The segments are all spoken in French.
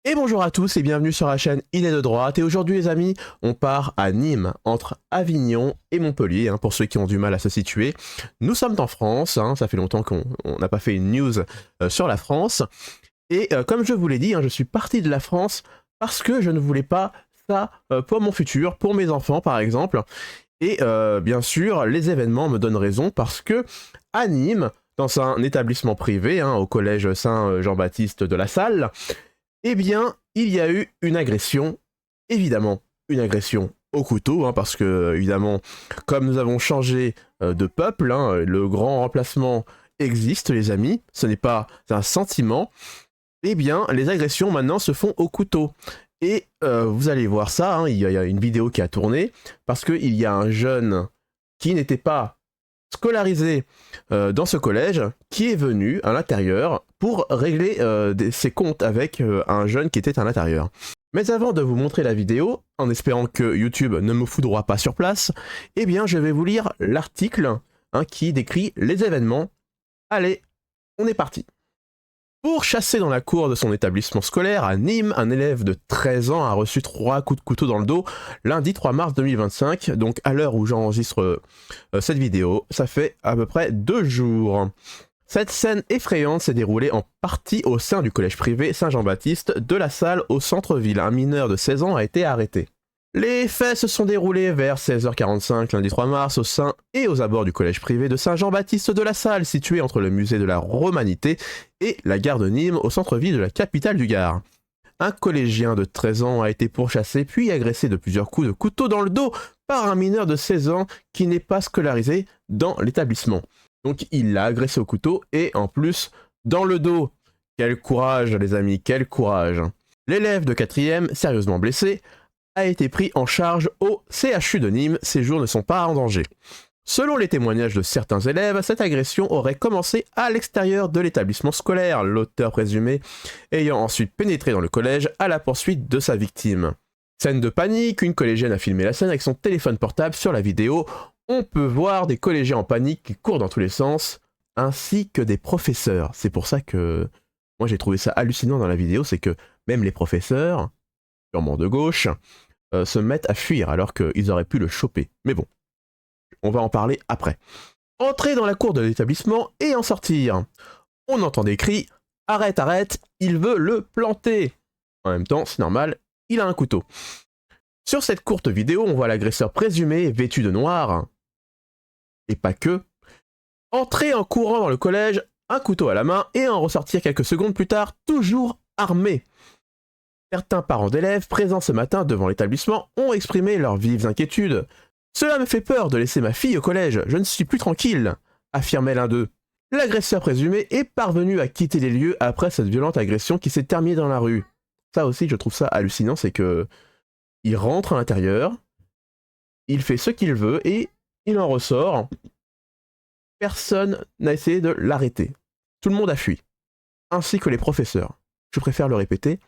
Et bonjour à tous et bienvenue sur la chaîne Il est de droite. Et aujourd'hui les amis, on part à Nîmes, entre Avignon et Montpellier, pour ceux qui ont du mal à se situer. Nous sommes en France, ça fait longtemps qu'on n'a pas fait une news sur la France. Et comme je vous l'ai dit, je suis parti de la France parce que je ne voulais pas ça pour mon futur, pour mes enfants par exemple. Et bien sûr, les événements me donnent raison parce que à Nîmes, dans un établissement privé, au collège Saint-Jean-Baptiste de la Salle, eh bien, il y a eu une agression, évidemment, une agression au couteau, parce que, évidemment, comme nous avons changé de peuple, le grand remplacement existe, les amis, ce n'est pas un sentiment, eh bien, les agressions maintenant se font au couteau. Et vous allez voir ça, il y a une vidéo qui a tourné, parce qu'il y a un jeune qui n'était pas scolarisé dans ce collège, qui est venu à l'intérieur pour régler ses comptes avec un jeune qui était à l'intérieur. Mais avant de vous montrer la vidéo, en espérant que YouTube ne me foudroie pas sur place, eh bien je vais vous lire l'article qui décrit les événements. Allez, on est parti. Pour chasser dans la cour de son établissement scolaire à Nîmes, un élève de 13 ans a reçu 3 coups de couteau dans le dos lundi 3 mars 2025, donc à l'heure où j'enregistre cette vidéo, ça fait à peu près 2 jours. Cette scène effrayante s'est déroulée en partie au sein du collège privé Saint-Jean-Baptiste de la Salle au centre-ville. Un mineur de 16 ans a été arrêté. Les faits se sont déroulés vers 16h45 lundi 3 mars au sein et aux abords du collège privé de Saint-Jean-Baptiste de la Salle, situé entre le musée de la Romanité et la gare de Nîmes au centre-ville de la capitale du Gard. Un collégien de 13 ans a été pourchassé puis agressé de plusieurs coups de couteau dans le dos par un mineur de 16 ans qui n'est pas scolarisé dans l'établissement. Donc il l'a agressé au couteau et en plus dans le dos. Quel courage les amis, quel courage. L'élève de 4e, sérieusement blessé, a été pris en charge au CHU de Nîmes, ses jours ne sont pas en danger. Selon les témoignages de certains élèves, cette agression aurait commencé à l'extérieur de l'établissement scolaire, l'auteur présumé ayant ensuite pénétré dans le collège à la poursuite de sa victime. Scène de panique, une collégienne a filmé la scène avec son téléphone portable. Sur la vidéo, on peut voir des collégiens en panique qui courent dans tous les sens, ainsi que des professeurs. C'est pour ça que moi j'ai trouvé ça hallucinant dans la vidéo, c'est que même les professeurs, sûrement de gauche, se mettent à fuir alors qu'ils auraient pu le choper. Mais bon, on va en parler après. Entrer dans la cour de l'établissement et en sortir. On entend des cris « Arrête, arrête, il veut le planter !» En même temps, c'est normal, il a un couteau. Sur cette courte vidéo, on voit l'agresseur présumé, vêtu de noir, et pas que, entrer en courant dans le collège, un couteau à la main, et en ressortir quelques secondes plus tard, toujours armé. Certains parents d'élèves présents ce matin devant l'établissement ont exprimé leurs vives inquiétudes. « Cela me fait peur de laisser ma fille au collège, je ne suis plus tranquille », affirmait l'un d'eux. L'agresseur présumé est parvenu à quitter les lieux après cette violente agression qui s'est terminée dans la rue. Ça aussi, je trouve ça hallucinant, c'est que il rentre à l'intérieur, il fait ce qu'il veut et il en ressort. Personne n'a essayé de l'arrêter. Tout le monde a fui, ainsi que les professeurs. Je préfère le répéter,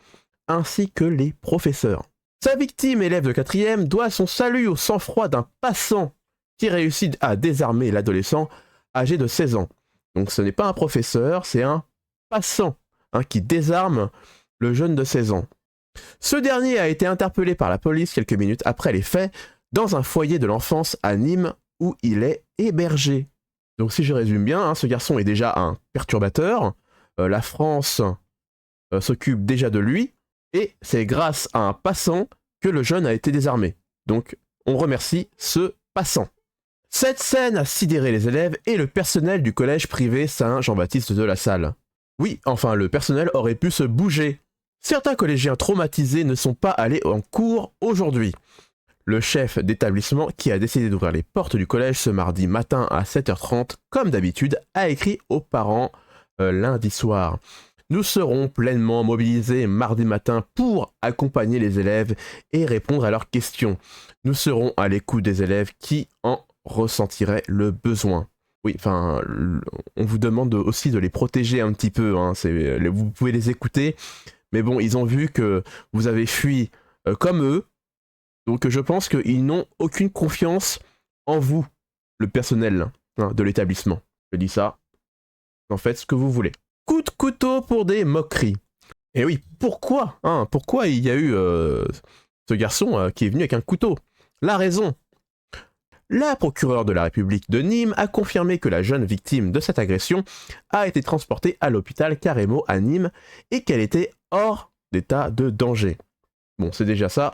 ainsi que les professeurs. Sa victime, élève de 4e, doit son salut au sang-froid d'un passant qui réussit à désarmer l'adolescent âgé de 16 ans. Donc ce n'est pas un professeur, c'est un passant qui désarme le jeune de 16 ans. Ce dernier a été interpellé par la police quelques minutes après les faits dans un foyer de l'enfance à Nîmes où il est hébergé. Donc si je résume bien, ce garçon est déjà un perturbateur, la France s'occupe déjà de lui, et c'est grâce à un passant que le jeune a été désarmé. Donc on remercie ce passant. Cette scène a sidéré les élèves et le personnel du collège privé Saint-Jean-Baptiste de la Salle. Oui, enfin le personnel aurait pu se bouger. Certains collégiens traumatisés ne sont pas allés en cours aujourd'hui. Le chef d'établissement, qui a décidé d'ouvrir les portes du collège ce mardi matin à 7h30, comme d'habitude, a écrit aux parents lundi soir. Nous serons pleinement mobilisés mardi matin pour accompagner les élèves et répondre à leurs questions. Nous serons à l'écoute des élèves qui en ressentiraient le besoin. Oui, enfin, on vous demande aussi de les protéger un petit peu, vous pouvez les écouter, mais bon, ils ont vu que vous avez fui comme eux, donc je pense qu'ils n'ont aucune confiance en vous, le personnel de l'établissement. Je dis ça, en faites ce que vous voulez. Coup de couteau pour des moqueries. Et oui, pourquoi pourquoi il y a eu ce garçon qui est venu avec un couteau? La raison. La procureure de la République de Nîmes a confirmé que la jeune victime de cette agression a été transportée à l'hôpital Carremo à Nîmes et qu'elle était hors d'état de danger. Bon, c'est déjà ça.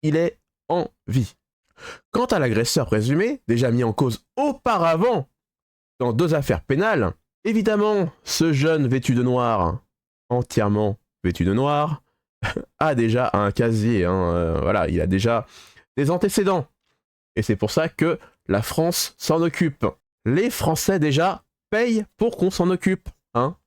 Il est en vie. Quant à l'agresseur présumé, déjà mis en cause auparavant dans 2 affaires pénales, évidemment, ce jeune vêtu de noir, entièrement vêtu de noir, a déjà un casier. Voilà, il a déjà des antécédents. Et c'est pour ça que la France s'en occupe. Les Français déjà payent pour qu'on s'en occupe.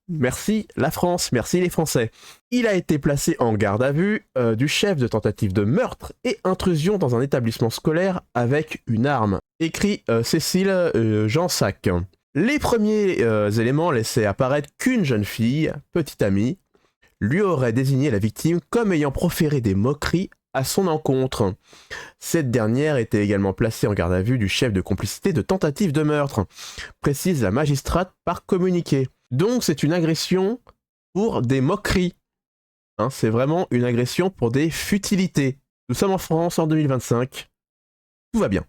Merci la France, merci les Français. Il a été placé en garde à vue du chef de tentative de meurtre et intrusion dans un établissement scolaire avec une arme. Écrit Cécile Jansac. Les premiers éléments laissaient apparaître qu'une jeune fille, petite amie, lui aurait désigné la victime comme ayant proféré des moqueries à son encontre. Cette dernière était également placée en garde à vue du chef de complicité de tentative de meurtre, précise la magistrate par communiqué. Donc c'est une agression pour des moqueries. C'est vraiment une agression pour des futilités. Nous sommes en France en 2025. Tout va bien.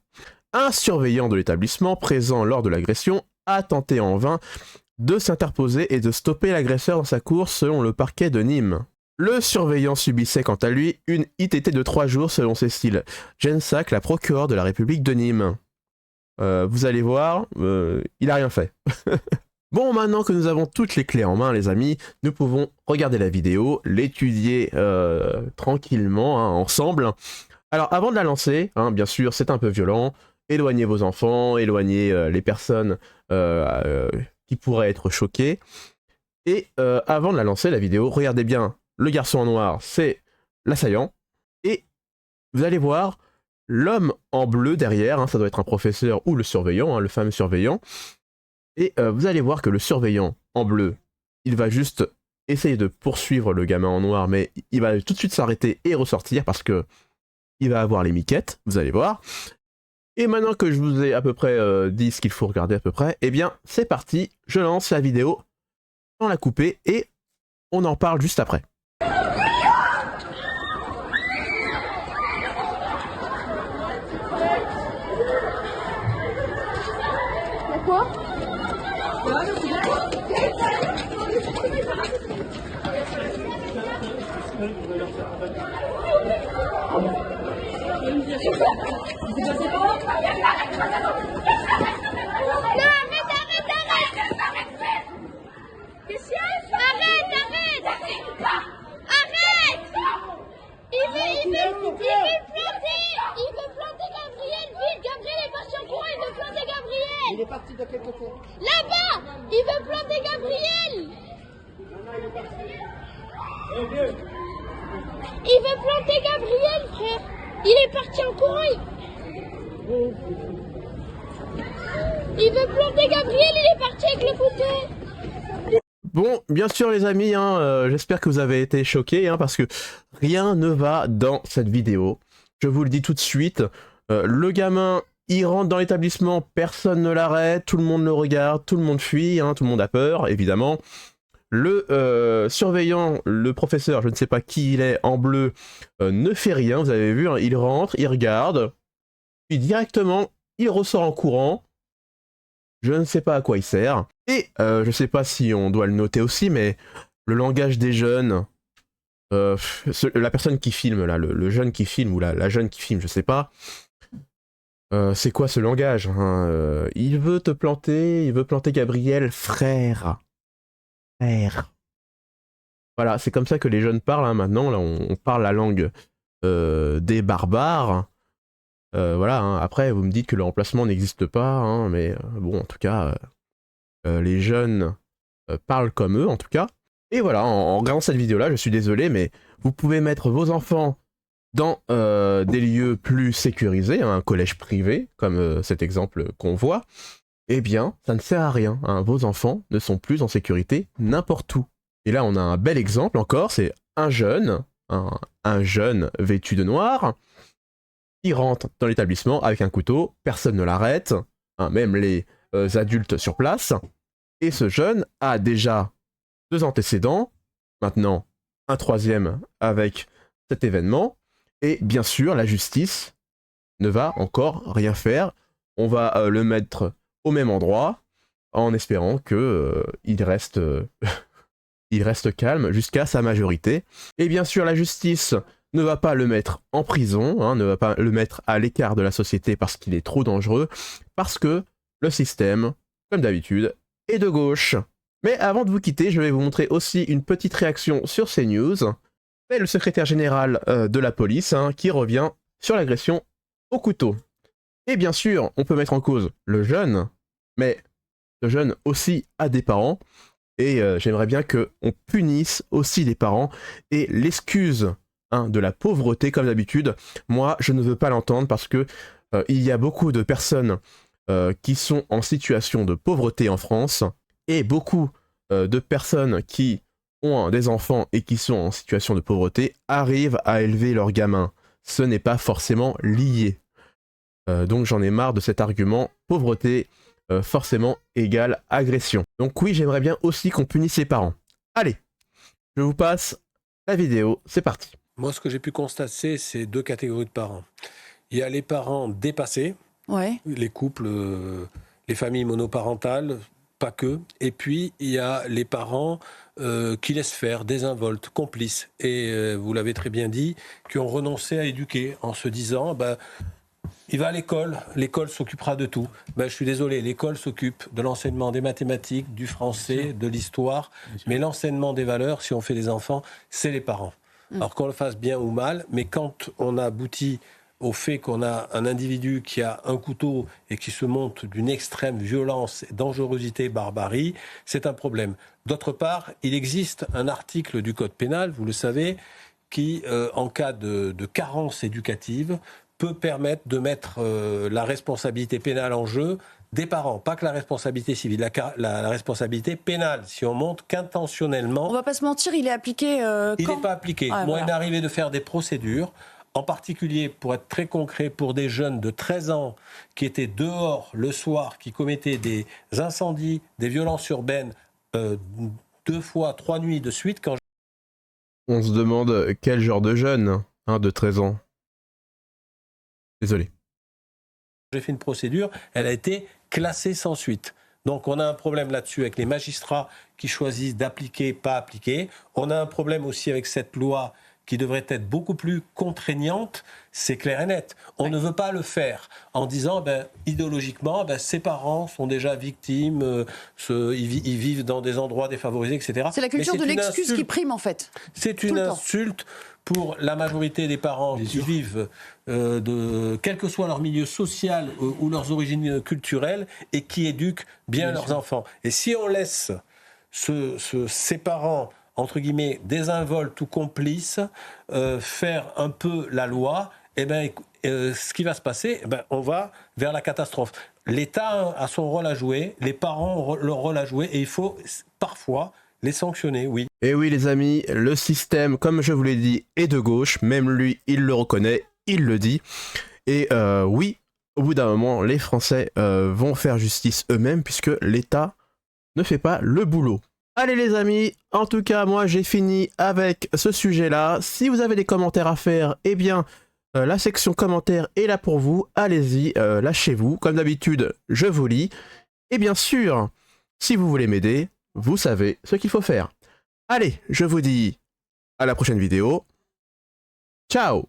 Un surveillant de l'établissement présent lors de l'agression a tenté en vain de s'interposer et de stopper l'agresseur dans sa course selon le parquet de Nîmes. Le surveillant subissait quant à lui une ITT de 3 jours selon Cécile Gensac, la procureure de la République de Nîmes. Vous allez voir, il a rien fait. Bon, maintenant que nous avons toutes les clés en main, les amis, nous pouvons regarder la vidéo, l'étudier tranquillement, ensemble. Alors, avant de la lancer, bien sûr, c'est un peu violent. Éloignez vos enfants, éloignez les personnes qui pourraient être choquées. Et avant de la lancer, la vidéo, regardez bien, le garçon en noir, c'est l'assaillant. Et vous allez voir l'homme en bleu derrière, ça doit être un professeur ou le surveillant, le fameux surveillant. Et vous allez voir que le surveillant en bleu, il va juste essayer de poursuivre le gamin en noir, mais il va tout de suite s'arrêter et ressortir parce que il va avoir les miquettes, vous allez voir. Et maintenant que je vous ai à peu près dit ce qu'il faut regarder à peu près, eh bien c'est parti, je lance la vidéo sans la couper et on en parle juste après. Quoi? Il est parti de quel côté? Là-bas! Il veut planter Gabriel! Il veut planter Gabriel, frère! Il est parti en courant! Il veut planter Gabriel, il est parti avec le couteau! Bon, bien sûr les amis, j'espère que vous avez été choqués, parce que rien ne va dans cette vidéo. Je vous le dis tout de suite, le gamin... Il rentre dans l'établissement, personne ne l'arrête, tout le monde le regarde, tout le monde fuit, tout le monde a peur, évidemment. Le surveillant, le professeur, je ne sais pas qui il est, en bleu, ne fait rien, vous avez vu, il rentre, il regarde, puis directement, il ressort en courant. Je ne sais pas à quoi il sert. Et je ne sais pas si on doit le noter aussi, mais le langage des jeunes, la personne qui filme, là, le jeune qui filme, ou la jeune qui filme, je ne sais pas, c'est quoi ce langage, il veut te planter, il veut planter Gabriel, frère. Frère. Voilà, c'est comme ça que les jeunes parlent maintenant, là on parle la langue des barbares. Voilà, après vous me dites que le remplacement n'existe pas, mais bon, en tout cas, les jeunes parlent comme eux, en tout cas. Et voilà, en regardant cette vidéo-là, je suis désolé, mais vous pouvez mettre vos enfants dans des lieux plus sécurisés, un collège privé, comme cet exemple qu'on voit, eh bien, ça ne sert à rien. Vos enfants ne sont plus en sécurité n'importe où. Et là, on a un bel exemple encore, c'est un jeune vêtu de noir, qui rentre dans l'établissement avec un couteau, personne ne l'arrête, même les adultes sur place, et ce jeune a déjà 2 antécédents, maintenant un troisième avec cet événement. Et bien sûr, la justice ne va encore rien faire. On va le mettre au même endroit en espérant que il reste calme jusqu'à sa majorité. Et bien sûr, la justice ne va pas le mettre en prison, hein, ne va pas le mettre à l'écart de la société parce qu'il est trop dangereux, parce que le système, comme d'habitude, est de gauche. Mais avant de vous quitter, je vais vous montrer aussi une petite réaction sur CNews. C'est le secrétaire général de la police hein, qui revient sur l'agression au couteau. Et bien sûr, on peut mettre en cause le jeune, mais le jeune aussi a des parents. Et j'aimerais bien qu'on punisse aussi les parents. Et l'excuse hein, de la pauvreté, comme d'habitude, moi, je ne veux pas l'entendre parce que il y a beaucoup de personnes qui sont en situation de pauvreté en France et beaucoup de personnes qui ont des enfants et qui sont en situation de pauvreté arrivent à élever leurs gamins. Ce n'est pas forcément lié. Donc j'en ai marre de cet argument pauvreté forcément égale agression. Donc oui, j'aimerais bien aussi qu'on punisse les parents. Allez, je vous passe la vidéo, c'est parti. Moi, ce que j'ai pu constater, c'est deux catégories de parents. Il y a les parents dépassés, les couples, les familles monoparentales, pas que. Et puis, il y a les parents qui laissent faire, désinvoltes, complices. Et vous l'avez très bien dit, qui ont renoncé à éduquer en se disant... il va à l'école s'occupera de tout. Je suis désolé, l'école s'occupe de l'enseignement des mathématiques, du français, de l'histoire, mais l'enseignement des valeurs, si on fait des enfants, c'est les parents. Alors qu'on le fasse bien ou mal, mais quand on aboutit au fait qu'on a un individu qui a un couteau et qui se montre d'une extrême violence, dangerosité, barbarie, c'est un problème. D'autre part, il existe un article du Code pénal, vous le savez, qui, en cas de carence éducative, peut permettre de mettre la responsabilité pénale en jeu des parents, pas que la responsabilité civile, la responsabilité pénale, si on montre qu'intentionnellement... On va pas se mentir, il est appliqué il quand n'est pas appliqué. Ah, Moi, voilà. il m'est arrivé de faire des procédures, en particulier, pour être très concret, pour des jeunes de 13 ans qui étaient dehors le soir, qui commettaient des incendies, des violences urbaines, 2 fois, 3 nuits de suite, quand... On se demande quel genre de jeune hein, de 13 ans. Désolé. J'ai fait une procédure, elle a été classée sans suite. Donc on a un problème là-dessus avec les magistrats qui choisissent d'appliquer, pas appliquer. On a un problème aussi avec cette loi qui devrait être beaucoup plus contraignante, c'est clair et net. On ne veut pas le faire en disant, idéologiquement, ses parents sont déjà victimes, ils vivent dans des endroits défavorisés, etc. C'est la culture de l'excuse qui prime en fait. C'est une insulte pour la majorité des parents qui vivent, quel que soit leur milieu social ou leurs origines culturelles, et qui éduquent bien leurs enfants. Et si on laisse ces parents, entre guillemets, désinvoltes ou complices, faire un peu la loi, ce qui va se passer, on va vers la catastrophe. L'État a son rôle à jouer, les parents ont leur rôle à jouer, et il faut parfois les sanctionner, oui. Et oui les amis, le système, comme je vous l'ai dit, est de gauche, même lui, il le reconnaît, il le dit. Et oui, au bout d'un moment, les Français vont faire justice eux-mêmes, puisque l'État ne fait pas le boulot. Allez les amis, en tout cas, moi j'ai fini avec ce sujet-là. Si vous avez des commentaires à faire, eh bien, la section commentaires est là pour vous. Allez-y, lâchez-vous. Comme d'habitude, je vous lis. Et bien sûr, si vous voulez m'aider, vous savez ce qu'il faut faire. Allez, je vous dis à la prochaine vidéo. Ciao!